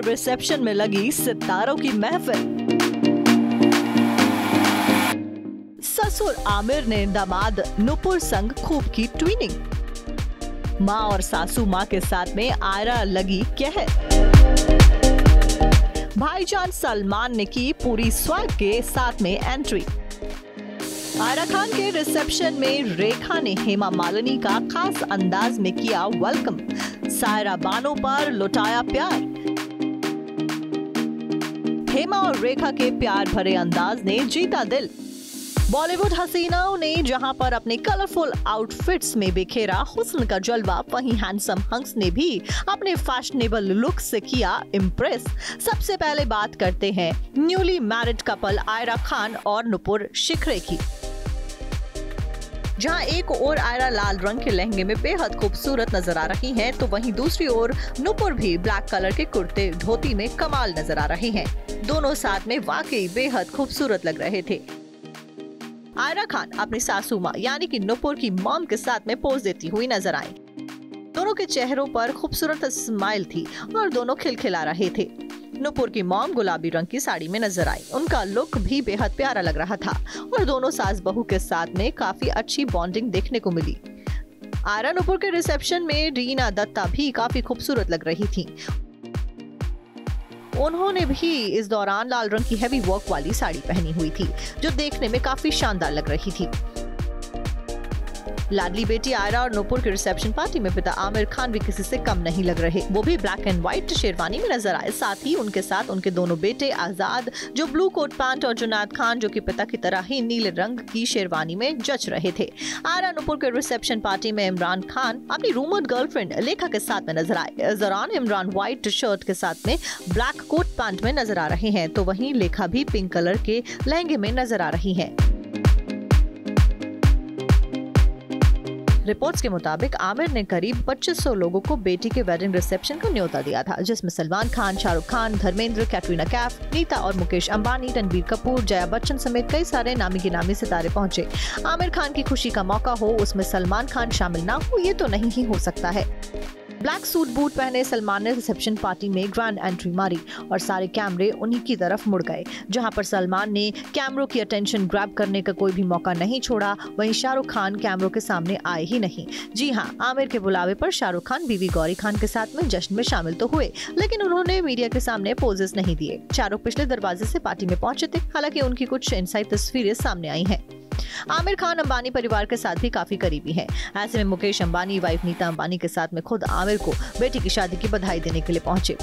Reception में लगी सितारों की महफिल। ससुर आमिर ने दामाद नुपुर संग खूब की ट्विनिंग। माँ और सासू माँ के साथ में आयरा लगी कहर। भाईजान सलमान ने की पूरी स्वैग के साथ में एंट्री। आयरा खान के रिसेप्शन में रेखा ने हेमा मालिनी का खास अंदाज में किया वेलकम। सायरा बानो पर लुटाया प्यार। हेमा और रेखा के प्यार भरे अंदाज ने जीता दिल। बॉलीवुड हसीनाओं ने जहां पर अपने कलरफुल आउटफिट्स में बिखेरा हुस्न का जलवा, वहीं हैंडसम हंस ने भी अपने फैशनेबल लुक से किया इम्प्रेस। सबसे पहले बात करते हैं newly married couple Ira Khan और नुपुर शिखरे की। जहां एक ओर आयरा लाल रंग के लहंगे में बेहद खूबसूरत नजर आ रही हैं, तो वहीं दूसरी ओर नुपुर भी ब्लैक कलर के कुर्ते धोती में कमाल नजर आ रहे हैं। दोनों साथ में वाकई बेहद खूबसूरत लग रहे थे। आयरा खान अपनी सासू माँ यानी कि नुपुर की मॉम के साथ में पोज देती हुई नजर आई। दोनों के चेहरों पर खूबसूरत स्माइल थी और दोनों खिलखिला रहे थे। नुपुर की मॉम गुलाबी रंग की साड़ी में नजर आई। उनका लुक भी बेहद प्यारा लग रहा था और दोनों सास बहू के साथ में काफी अच्छी बॉन्डिंग देखने को मिली। आयरा नुपुर के रिसेप्शन में रीना दत्ता भी काफी खूबसूरत लग रही थी। उन्होंने भी इस दौरान लाल रंग की हैवी वर्क वाली साड़ी पहनी हुई थी, जो देखने में काफी शानदार लग रही थी। लाडली बेटी आयरा और नुपुर के रिसेप्शन पार्टी में पिता आमिर खान भी किसी से कम नहीं लग रहे। वो भी ब्लैक एंड व्हाइट शेरवानी में नजर आए। साथ ही उनके साथ उनके दोनों बेटे आजाद, जो ब्लू कोट पैंट, और जुनैद खान, जो कि पिता की तरह ही नीले रंग की शेरवानी में जच रहे थे। आयरा नुपुर के रिसेप्शन पार्टी में इमरान खान अपनी रूमर्ड गर्लफ्रेंड लेखा के साथ में नजर आए। इस दौरान इमरान व्हाइट शर्ट के साथ में ब्लैक कोट पैंट में नजर आ रहे हैं, तो वहीं लेखा भी पिंक कलर के लहंगे में नजर आ रही है। रिपोर्ट्स के मुताबिक आमिर ने करीब 2500 लोगों को बेटी के वेडिंग रिसेप्शन का न्योता दिया था, जिसमें सलमान खान, शाहरुख खान, धर्मेंद्र, कैटरीना कैफ, नीता और मुकेश अंबानी, रणबीर कपूर, जया बच्चन समेत कई सारे नामी गिनामी सितारे पहुंचे। आमिर खान की खुशी का मौका हो, उसमें सलमान खान शामिल ना हो, ये तो नहीं ही हो सकता है। ब्लैक सूट बूट पहने सलमान ने रिसेप्शन पार्टी में ग्रैंड एंट्री मारी और सारे कैमरे उन्हीं की तरफ मुड़ गए। जहां पर सलमान ने कैमरों की अटेंशन ग्रैब करने का कोई भी मौका नहीं छोड़ा, वहीं शाहरुख खान कैमरों के सामने आए ही नहीं। जी हां, आमिर के बुलावे पर शाहरुख खान बीवी गौरी खान के साथ में जश्न में शामिल तो हुए, लेकिन उन्होंने मीडिया के सामने पोजेस नहीं दिए। शाहरुख पिछले दरवाजे से पार्टी में पहुंचे थे, हालांकि उनकी कुछ इनसाइड तस्वीरें सामने आई हैं। आमिर खान अंबानी परिवार के साथ भी काफी करीबी हैं। ऐसे में मुकेश अंबानी वाइफ नीता अंबानी के साथ में खुद आमिर को बेटी की शादी की बधाई देने के लिए पहुंचे।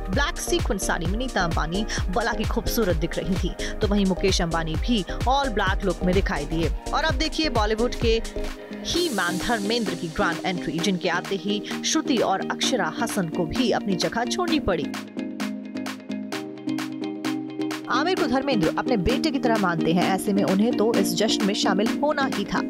ब्लैक सीक्वेंस साड़ी में नीता अंबानी बला की खूबसूरत दिख रही थी, तो वहीं मुकेश अंबानी भी ऑल ब्लैक लुक में दिखाई दिए। और अब देखिए बॉलीवुड के ही मैन धर्मेंद्र की ग्रैंड एंट्री, जिनके आते ही श्रुति और अक्षरा हसन को भी अपनी जगह छोड़नी पड़ी। आमिर को धर्मेंद्र अपने बेटे की तरह मानते हैं, ऐसे में उन्हें तो इस जश्न में शामिल होना ही था।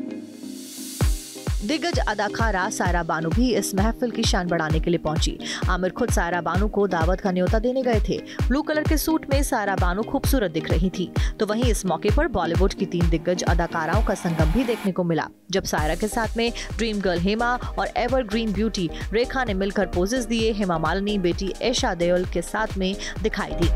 दिग्गज अदाकारा सायरा बानो भी इस महफिल की शान बढ़ाने के लिए पहुंची। आमिर खुद सायरा बानो को दावत का न्योता देने गए थे। ब्लू कलर के सूट में सायरा बानो खूबसूरत दिख रही थी, तो वहीं इस मौके पर बॉलीवुड की 3 दिग्गज अदाकाराओं का संगम भी देखने को मिला, जब सायरा के साथ में ड्रीम गर्ल हेमा और एवरग्रीन ब्यूटी रेखा ने मिलकर पोजेस दिए। हेमा मालिनी बेटी ऐशा देओल के साथ में दिखाई दी।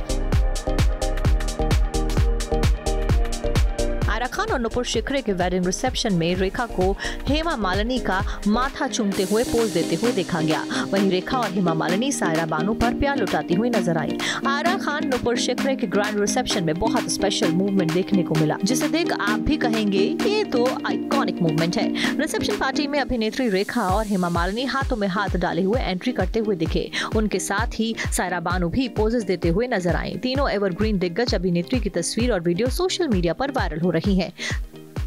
आयरा खान और नुपुर शिखरे के वेडिंग रिसेप्शन में रेखा को हेमा मालिनी का माथा चूमते हुए पोज देते हुए देखा गया। वहीं रेखा और हेमा मालिनी सायरा बानो पर प्यार लुटाती हुई नजर आई। आयरा खान नुपुर शिखरे के ग्रैंड रिसेप्शन में बहुत स्पेशल मूवमेंट देखने को मिला, जिसे देख आप भी कहेंगे ये तो आइकॉनिक मूवमेंट है। रिसेप्शन पार्टी में अभिनेत्री रेखा और हेमा मालिनी हाथों में हाथ डाले हुए एंट्री करते हुए दिखे। उनके साथ ही सायरा बानो भी पोजेस देते हुए नजर आई। तीनों एवरग्रीन दिग्गज अभिनेत्री की तस्वीर और वीडियो सोशल मीडिया पर वायरल हो रही है।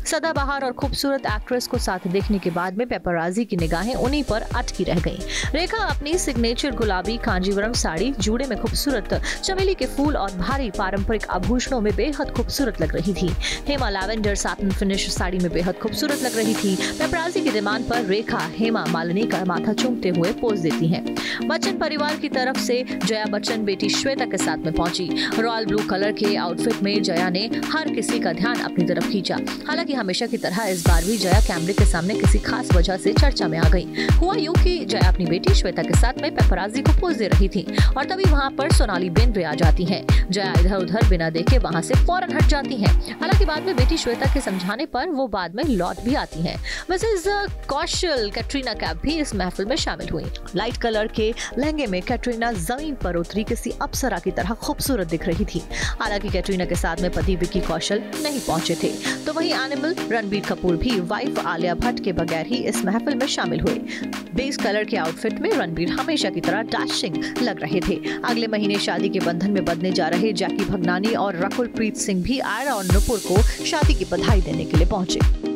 सदाबहार और खूबसूरत एक्ट्रेस को साथ देखने के बाद में पेपराजी की निगाहें उन्हीं पर अटकी रह गईं। रेखा अपनी सिग्नेचर गुलाबी कांजीवरम साड़ी, जूड़े में खूबसूरत चमेली के फूल और भारी पारंपरिक आभूषणों में बेहद खूबसूरत लग रही थी। Hema lavender satin finish sari में बेहद खूबसूरत लग रही थी। पेपराजी की डिमांड पर रेखा हेमा मालिनी का माथा चूमते हुए पोज देती हैं। बच्चन परिवार की तरफ से जया बच्चन बेटी श्वेता के साथ में पहुंची। रॉयल ब्लू कलर के आउटफिट में जया ने हर किसी का ध्यान अपनी तरफ खींचा। हालांकि हमेशा की तरह इस बार भी जया कैमरे के सामने किसी खास वजह से चर्चा में आ गई। हुआ यूं कि जया अपनी बेटी श्वेता के साथ में पेपराजी को पोज दे रही थी और तभी वहां पर सोनाली बेंद्रे आ जाती हैं। जया इधर उधर बिना देखे वहां से फौरन हट जाती हैं। हालांकि बाद में बेटी श्वेता के समझाने पर वो बाद में लौट भी आती हैं। मिसेज कौशल कैटरीना कैफ भी इस महफिल में शामिल हुई। लाइट कलर के लहंगे में कैटरीना जमीन पर उतरी किसी अप्सरा की तरह खूबसूरत दिख रही थी। हालांकि कैटरीना के साथ में पति विकी कौशल नहीं पहुंचे थे, तो वहीं एनिमल रणबीर कपूर भी वाइफ आलिया भट्ट के बगैर ही इस महफिल में शामिल हुए। बेस कलर के आउटफिट में रणबीर हमेशा की तरह डैशिंग लग रहे थे। अगले महीने शादी के बंधन में बंधने जा रहे जैकी भगनानी और रकुल प्रीत सिंह भी आयरा और नुपुर को शादी की बधाई देने के लिए पहुंचे।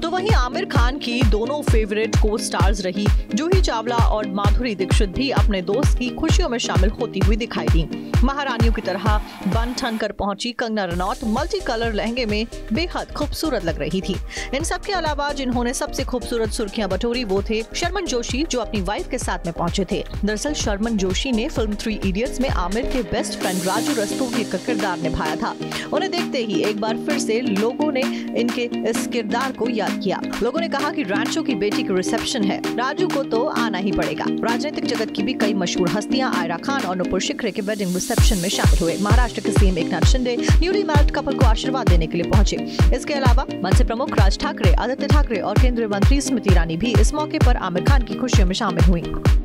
तो वहीं आमिर खान की दोनों फेवरेट को स्टार्स रही जूही चावला और माधुरी दीक्षित भी अपने दोस्त की खुशियों में शामिल होती हुई दिखाई दी। महारानियों की तरह बन ठन कर पहुंची कंगना रनौत मल्टी कलर लहंगे में बेहद खूबसूरत लग रही थी। इन सब के अलावा जिन्होंने सबसे खूबसूरत सुर्खियां बटोरी वो थे शर्मन जोशी, जो अपनी वाइफ के साथ में पहुंचे थे। दरअसल शर्मन जोशी ने फिल्म 3 इडियट्स में आमिर के बेस्ट फ्रेंड राजू रस्तोगी का किरदार निभाया था। उन्हें देखते ही एक बार फिर से लोगों ने इनके इस किरदार को याद किया। लोगों ने कहा कि रैंचो की बेटी की रिसेप्शन है, राजू को तो आना ही पड़ेगा। राजनीतिक जगत की भी कई मशहूर हस्तियां आयरा खान और नुपुर शिखरे के वेडिंग रिसेप्शन में शामिल हुए। महाराष्ट्र के CM Eknath Shinde newly married couple को आशीर्वाद देने के लिए पहुंचे। इसके अलावा मनसे प्रमुख राज ठाकरे, आदित्य ठाकरे और केंद्रीय मंत्री स्मृति ईरानी भी इस मौके पर आमिर खान की खुशियों में शामिल हुई।